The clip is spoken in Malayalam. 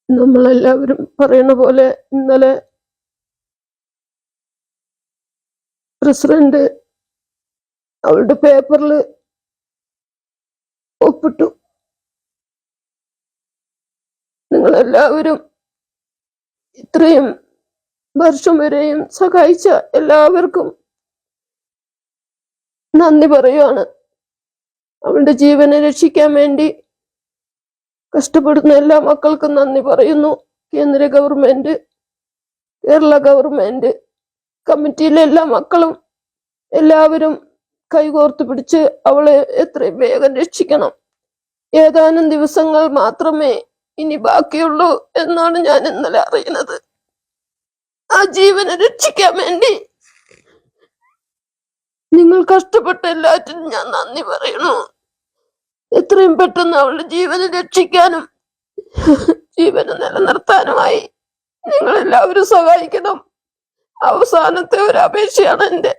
നമ്മളെല്ലാവരും പറയണ പോലെ ഇന്നലെ പ്രസിഡന്റ് അവളുടെ പേപ്പറിൽ ഒപ്പിട്ടു. നിങ്ങളെല്ലാവരും ഇത്രയും വർഷം വരെയും സഹായിച്ച എല്ലാവർക്കും നന്ദി പറയുകയാണ്. അവളുടെ ജീവനെ രക്ഷിക്കാൻ വേണ്ടി കഷ്ടപ്പെടുന്ന എല്ലാ മക്കൾക്കും നന്ദി പറയുന്നു. കേന്ദ്ര ഗവൺമെന്റ്, കേരള ഗവൺമെന്റ്, കമ്മിറ്റിയിലെ എല്ലാ മക്കളും എല്ലാവരും കൈകോർത്ത് പിടിച്ച് അവളെ എത്രയും വേഗം രക്ഷിക്കണം. ഏതാനും ദിവസങ്ങൾ മാത്രമേ ഇനി ബാക്കിയുള്ളൂ എന്നാണ് ഞാൻ ഇന്നലെ അറിയുന്നത്. ആ ജീവനെ രക്ഷിക്കാൻ വേണ്ടി നിങ്ങൾ കഷ്ടപ്പെട്ട എല്ലാറ്റിനും ഞാൻ നന്ദി പറയണു. എത്രയും പെട്ടെന്ന് അവളുടെ ജീവനെ രക്ഷിക്കാനും ജീവനെ നിലനിർത്താനുമായി നിങ്ങൾ എല്ലാവരും സഹായിക്കണം. അവസാനത്തെ ഒരു അപേക്ഷയാണ് എൻ്റെ.